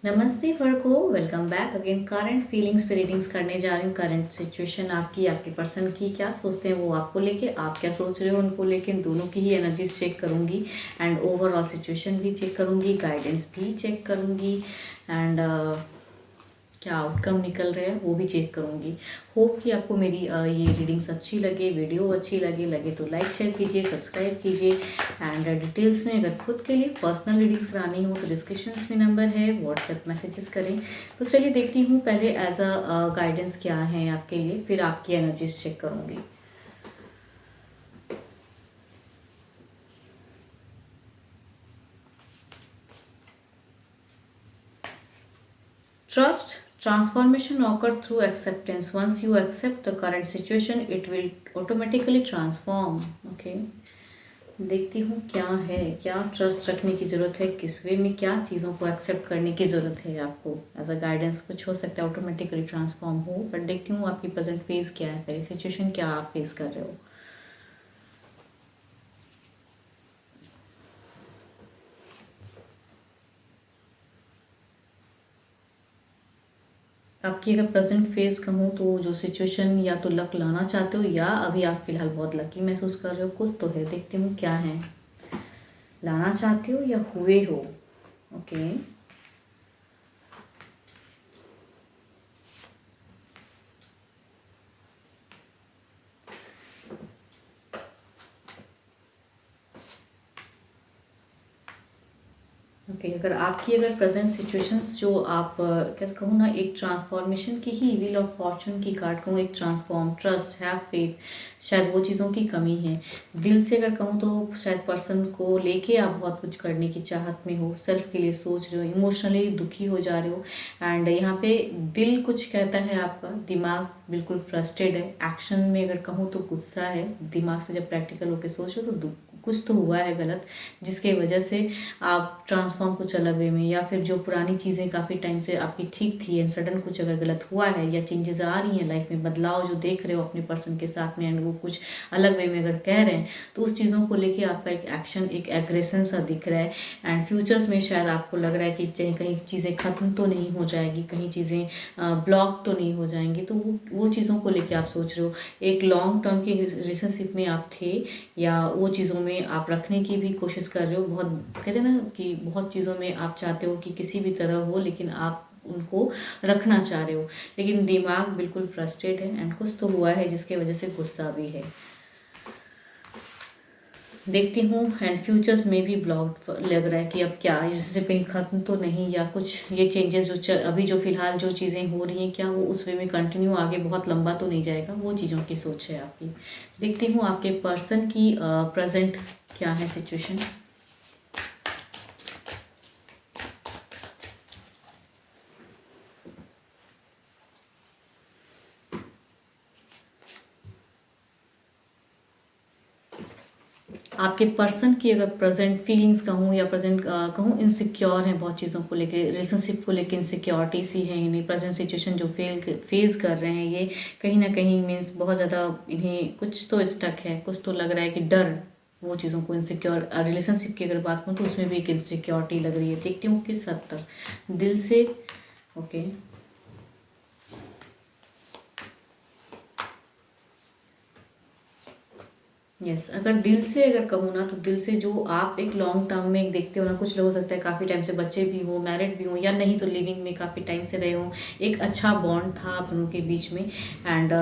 नमस्ते Virgo, welcome back again. Current feelings पे readings करने जा रही हूँ। करंट सिचुएशन आपकी, आपके पर्सन की क्या सोचते हैं वो आपको लेके, आप क्या सोच रहे हो उनको लेके, दोनों की ही एनर्जीज चेक करूँगी एंड ओवरऑल सिचुएशन भी चेक करूँगी, गाइडेंस भी चेक करूँगी एंड क्या आउटकम निकल रहा है वो भी चेक करूँगी। होप कि आपको मेरी ये रीडिंग्स अच्छी लगे, वीडियो अच्छी लगे तो लाइक शेयर कीजिए, सब्सक्राइब कीजिए एंड डिटेल्स में अगर खुद के लिए पर्सनल रीडिंग्स करानी हो तो डिस्क्रिप्शन में नंबर है, व्हाट्सएप मैसेजेस करें। तो चलिए देखती हूँ पहले एज अ गाइडेंस क्या है आपके लिए, फिर आपकी एनर्जीज चेक करूँगी। Trust transformation occur through acceptance. Once you accept the current situation, it will automatically transform. Okay. देखती हूँ क्या है, क्या ट्रस्ट रखने की ज़रूरत है, किस वे में क्या चीज़ों को एक्सेप्ट करने की ज़रूरत है आपको। एज अ गाइडेंस कुछ हो सकता है ऑटोमेटिकली ट्रांसफॉर्म हो, बट देखती हूँ आपकी प्रेजेंट फेज क्या है, पहले सिचुएशन क्या आप फेस कर रहे हो। आपकी अगर प्रेजेंट फेज कहूँ तो जो सिचुएशन या तो लक लाना चाहते हो या अभी आप फिलहाल बहुत लकी महसूस कर रहे हो, कुछ तो है। देखती हूँ क्या है, लाना चाहते हो या हुए हो। ओके। ओके अगर आपकी अगर प्रेजेंट सिचुएशंस जो आप क्या कहूँ ना, एक ट्रांसफॉर्मेशन की ही, व्हील ऑफ फॉर्चून की कार्ड कहूँ, एक ट्रांसफॉर्म, ट्रस्ट, हैव फेथ, शायद वो चीज़ों की कमी है। दिल से अगर कहूँ तो शायद पर्सन को लेके आप बहुत कुछ करने की चाहत में हो, सेल्फ के लिए सोच रहे हो, इमोशनली दुखी हो जा रहे हो एंड यहाँ पे दिल कुछ कहता है, आपका दिमाग बिल्कुल फ्रस्ट्रेट है। एक्शन में अगर कहूँ तो गुस्सा है, दिमाग से जब प्रैक्टिकल होकर सोचो तो कुछ तो हुआ है गलत, जिसके वजह से आप ट्रांसफॉर्म कुछ अलग वे में, या फिर जो पुरानी चीज़ें काफ़ी टाइम से आपकी ठीक थी एंड सडन कुछ अगर गलत हुआ है या चेंजेस आ रही हैं लाइफ में, बदलाव जो देख रहे हो अपने पर्सन के साथ में एंड वो कुछ अलग वे में अगर कह रहे हैं तो उस चीज़ों को लेके आपका एक एक्शन, एक एग्रेशन सा दिख रहा है एंड फ्यूचर्स में शायद आपको लग रहा है कि कहीं कहीं चीज़ें ख़त्म तो नहीं हो जाएगी, कहीं चीज़ें ब्लॉक तो नहीं हो जाएंगी, तो वो चीज़ों को लेके आप सोच रहे हो। एक लॉन्ग टर्म के रिलेशनशिप में आप थे या वो चीज़ों में आप रखने की भी कोशिश कर रहे हो। बहुत कहते हैं ना कि बहुत चीज़ों में आप चाहते हो कि किसी भी तरह हो, लेकिन आप उनको रखना चाह रहे हो, लेकिन दिमाग बिल्कुल फ्रस्ट्रेट है एंड कुछ तो हुआ है जिसके वजह से गुस्सा भी है। देखती हूँ एंड फ्यूचर्स में भी ब्लॉक लग रहा है कि अब क्या जैसे कहीं ख़त्म तो नहीं, या कुछ ये चेंजेस जो अभी जो फिलहाल जो चीज़ें हो रही हैं क्या वो उस वे में कंटिन्यू आगे बहुत लंबा तो नहीं जाएगा, वो चीज़ों की सोच है आपकी। देखती हूँ आपके पर्सन की प्रेजेंट क्या है सिचुएशन। आपके पर्सन की अगर प्रेजेंट फीलिंग्स कहूँ या प्रेजेंट कहूँ, इनसिक्योर हैं बहुत चीज़ों को लेके, रिलेशनशिप को लेके इनसिक्योरिटी सी है इन्हें। प्रेजेंट सिचुएशन जो फेस कर रहे हैं ये कहीं ना कहीं मीन्स बहुत ज़्यादा इन्हें कुछ तो स्टक है, कुछ तो लग रहा है कि डर, वो चीज़ों को इनसिक्योर। रिलेशनशिप की अगर बात करूँ तो उसमें भी एक इनसिक्योरिटी लग रही है। देखती हूँ किस हद तक दिल से। ओके। यस अगर दिल से अगर कहूँ ना तो दिल से जो आप एक लॉन्ग टर्म में एक देखते हो ना, कुछ लोग हो सकता है काफ़ी टाइम से बच्चे भी हो, मैरिड भी हो, या नहीं तो लिविंग में काफ़ी टाइम से रहे हो, एक अच्छा बॉन्ड था आप दोनों के बीच में एंड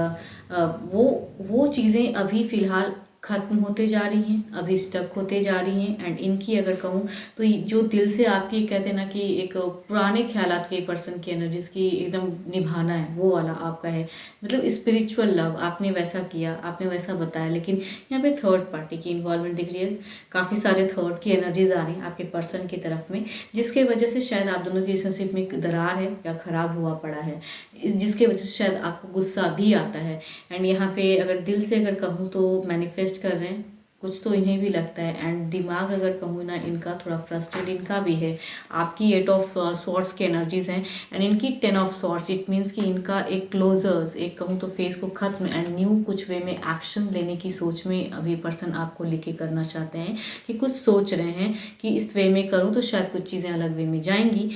वो चीज़ें अभी फ़िलहाल ख़त्म होते जा रही हैं, अभी स्टक होते जा रही हैं एंड इनकी अगर कहूँ तो जो दिल से आपकी कहते हैं ना कि एक पुराने ख्यालात के पर्सन की एनर्जीज की एकदम निभाना है, वो वाला आपका है। मतलब स्पिरिचुअल लव आपने वैसा किया, आपने वैसा बताया, लेकिन यहाँ पे थर्ड पार्टी की इन्वॉल्वमेंट दिख रही है। काफ़ी सारे थर्ड की एनर्जीज आ रही हैं आपके पर्सन की तरफ में, जिसके वजह से शायद आप दोनों की रिलेशनशिप में एक दरार है या ख़राब हुआ पड़ा है, जिसके वजह से शायद आपको गुस्सा भी आता है एंड यहाँ पे अगर दिल से अगर कहूँ तो मैनिफेस्ट कर रहे हैं कुछ तो इन्हें भी लगता है। एंड दिमाग अगर कहूँ ना, इनका थोड़ा फ्रस्ट्रेट इनका भी है। आपकी 8 ऑफ स्वॉर्ड्स की एनर्जीज हैं एंड इनकी 10 ऑफ स्वॉर्ड्स। इट मीन्स कि इनका एक क्लोजर्स, एक कहूँ तो फेस को ख़त्म एंड न्यू कुछ वे में एक्शन लेने की सोच में अभी पर्सन आपको लेके करना चाहते हैं, कि कुछ सोच रहे हैं कि इस वे में करूँ तो शायद कुछ चीज़ें अलग वे में जाएंगी।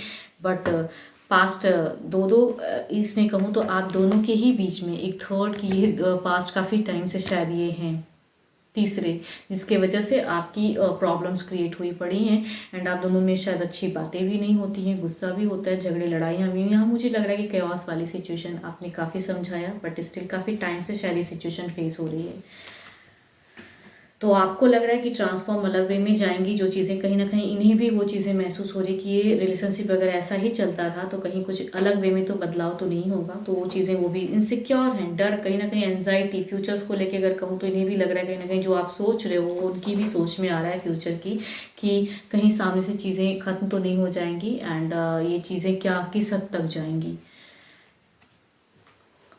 बट पास्ट दो इसमें कहूँ तो आप दोनों के ही बीच में एक थर्ड की ये पास्ट काफ़ी टाइम से शायद ये हैं तीसरे, जिसके वजह से आपकी प्रॉब्लम्स क्रिएट हुई पड़ी हैं एंड आप दोनों में शायद अच्छी बातें भी नहीं होती हैं, गुस्सा भी होता है, झगड़े लड़ाइयाँ भी। यहाँ मुझे लग रहा है कि कैओस वाली सिचुएशन आपने काफ़ी समझाया, बट स्टिल काफ़ी टाइम से शायद ये सिचुएशन फेस हो रही है। तो आपको लग रहा है कि ट्रांसफॉर्म अलग वे में जाएंगी जो चीज़ें, कहीं ना कहीं इन्हें भी वो चीज़ें महसूस हो रही कि ये रिलेशनशिप अगर ऐसा ही चलता रहा तो कहीं कुछ अलग वे में तो बदलाव तो नहीं होगा। तो वो चीज़ें वो भी इनसिक्योर हैं, डर, कहीं ना कहीं एंजाइटी फ्यूचर्स को लेके अगर कहूँ तो इन्हें भी लग रहा है कहीं ना कहीं जो आप सोच रहे हो उनकी भी सोच में आ रहा है फ्यूचर की, कि कहीं सामने से चीज़ें ख़त्म तो नहीं हो जाएंगी एंड ये चीज़ें क्या किस हद तक जाएंगी।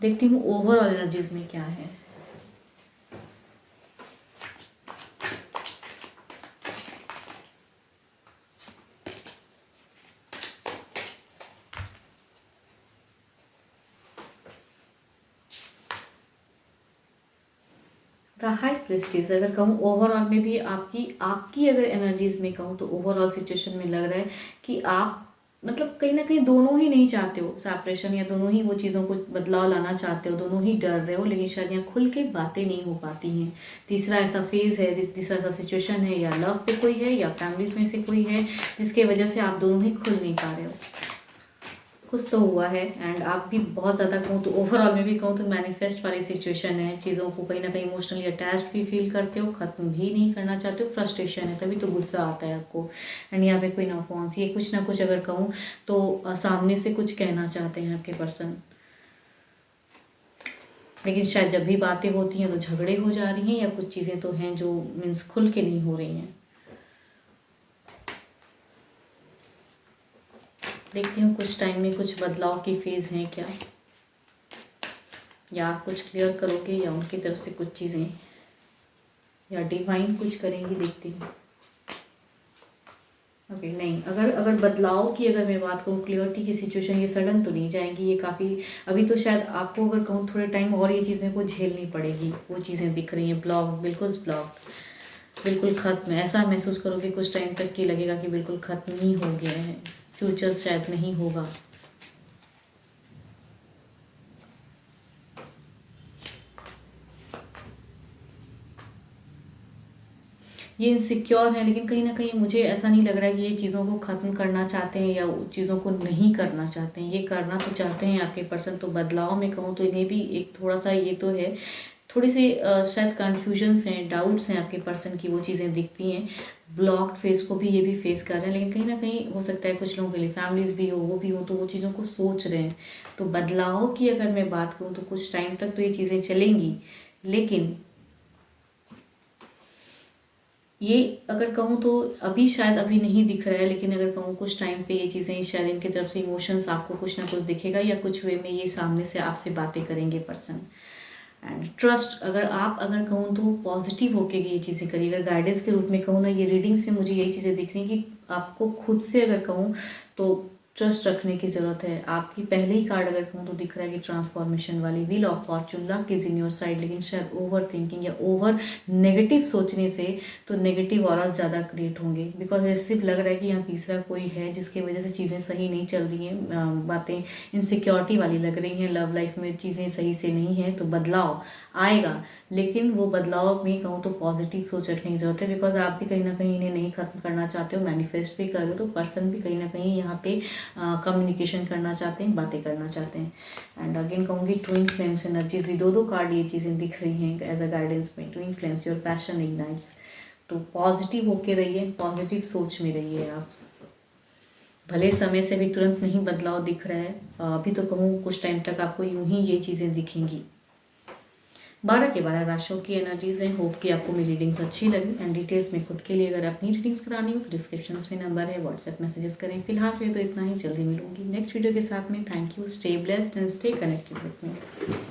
देखती हूँ ओवरऑल एनर्जीज में क्या है। द हाई प्रिस्टेस अगर कहूँ ओवरऑल में भी आपकी आपकी अगर एनर्जीज में कहूँ तो ओवरऑल सिचुएशन में लग रहा है कि आप मतलब कहीं ना कहीं दोनों ही नहीं चाहते हो सेपरेशन, या दोनों ही वो चीज़ों को बदलाव लाना चाहते हो, दोनों ही डर रहे हो, लेकिन शायद यहाँ खुल के बातें नहीं हो पाती हैं। तीसरा ऐसा फेज है, तीसरा ऐसा सिचुएशन है, या लव पे कोई है या फैमिलीज में से कोई है जिसके वजह से आप दोनों ही खुल नहीं पा रहे हो। कुछ तो हुआ है एंड आप भी बहुत ज़्यादा कहूँ तो ओवरऑल में भी कहूँ तो मैनिफेस्ट वाली सिचुएशन है। चीज़ों को कहीं ना कहीं इमोशनली अटैच्ड भी फील करते हो, ख़त्म भी नहीं करना चाहते हो, फ्रस्ट्रेशन है, तभी तो गुस्सा आता है आपको। एंड यहाँ पे कोई नॉफॉन्स, ये कुछ ना कुछ अगर कहूँ तो सामने से कुछ कहना चाहते हैं आपके पर्सन, लेकिन शायद जब भी बातें होती हैं तो झगड़े हो जा रही हैं, या कुछ चीज़ें तो हैं जो मीन्स खुल के नहीं हो रही हैं। देखती हूँ कुछ टाइम में कुछ बदलाव की फेज़ हैं क्या, या आप कुछ क्लियर करोगे या उनकी तरफ से कुछ चीज़ें, या डिवाइन कुछ करेंगी। देखती हूँ। ओके नहीं, अगर बदलाव की अगर मैं बात करूँ, क्लियरिटी की सिचुएशन, ये सडन तो नहीं जाएंगी, ये काफ़ी अभी तो शायद आपको अगर कहूँ थोड़े टाइम और ये चीज़ें को झेलनी पड़ेगी। वो चीज़ें दिख रही हैं ब्लॉक, बिल्कुल ब्लॉक, बिल्कुल ख़त्म। ऐसा महसूस करोगे कुछ टाइम तक कि लगेगा कि बिल्कुल ख़त्म ही हो गया है, फ्यूचर शायद नहीं होगा। ये इनसिक्योर है, लेकिन कहीं ना कहीं मुझे ऐसा नहीं लग रहा है कि ये चीज़ों को ख़त्म करना चाहते हैं या चीज़ों को नहीं करना चाहते हैं। ये करना तो चाहते हैं आपके पर्सन। तो बदलाव में कहूँ तो इन्हें भी एक थोड़ा सा ये तो है, थोड़ी सी शायद कन्फ्यूजन्स हैं, डाउट्स हैं आपके पर्सन की, वो चीज़ें दिखती हैं। ब्लॉक्ड फेस को भी ये भी फेस कर रहे हैं, लेकिन कहीं ना कहीं हो सकता है कुछ लोगों के लिए फैमिलीज भी हो, वो भी हो, तो वो चीज़ों को सोच रहे हैं। तो बदलाव की अगर मैं बात करूँ तो कुछ टाइम तक तो ये चीज़ें चलेंगी, लेकिन ये अगर कहूँ तो अभी शायद अभी नहीं दिख रहा है, लेकिन अगर कहूँ कुछ टाइम पे ये चीज़ें शायद इनकी तरफ से इमोशंस आपको कुछ ना कुछ दिखेगा, या कुछ वे में ये सामने से आपसे बातें करेंगे पर्सन। एंड ट्रस्ट, अगर कहूँ तो पॉजिटिव होके ये चीज़ें करिए। अगर गाइडेंस के रूप में कहूँ ना, ये रीडिंग्स में मुझे यही चीज़ें दिख रही हैं कि आपको खुद से अगर कहूँ तो ट्रस्ट रखने की ज़रूरत है। आपकी पहले ही कार्ड अगर कहूँ तो दिख रहा है कि ट्रांसफॉर्मेशन वाली, wheel of Fortune, luck is in your side, लेकिन शायद ओवर थिंकिंग या ओवर नेगेटिव सोचने से तो नेगेटिव ऑरास ज़्यादा क्रिएट होंगे। बिकॉज ऐसे लग रहा है कि यहाँ तीसरा कोई है जिसकी वजह से चीज़ें सही नहीं चल रही हैं, बातें इनसिक्योरिटी वाली लग रही हैं, लव लाइफ में चीज़ें सही से नहीं हैं। तो बदलाव आएगा, लेकिन वो बदलाव में कहूँ तो पॉजिटिव सोच रखने की जरूरत है। बिकॉज आप भी कहीं ना कहीं इन्हें नहीं खत्म करना चाहते हो, मैनिफेस्ट भी कर रहे हो, तो पर्सन भी कहीं ना कहीं यहाँ पे कम्युनिकेशन करना चाहते हैं, बातें करना चाहते हैं। एंड अगेन कहूँगी ट्विन फ्लेम्स एनर्जीज भी दो कार्ड ये चीज़ें दिख रही हैं एज अ गाइडेंस में। Twin flames, your passion ignites. तो पॉजिटिव होके रहिए, पॉजिटिव सोच में रहिए आप। भले समय से भी तुरंत नहीं बदलाव दिख रहा है, अभी तो कहूँ कुछ टाइम तक आपको यूं ही ये चीज़ें दिखेंगी। 12 के 12 राशियों की एनर्जीज हैं। होप कि आपको मेरी रीडिंग्स अच्छी लगी। एंड डिटेल्स में खुद के लिए अगर अपनी रीडिंग्स करानी हो तो डिस्क्रिप्शन में नंबर है, व्हाट्सएप मैसेजेस करें। फिलहाल के लिए तो इतना ही, जल्दी मिलूंगी नेक्स्ट वीडियो के साथ में। Thank you, stay blessed and stay connected with me.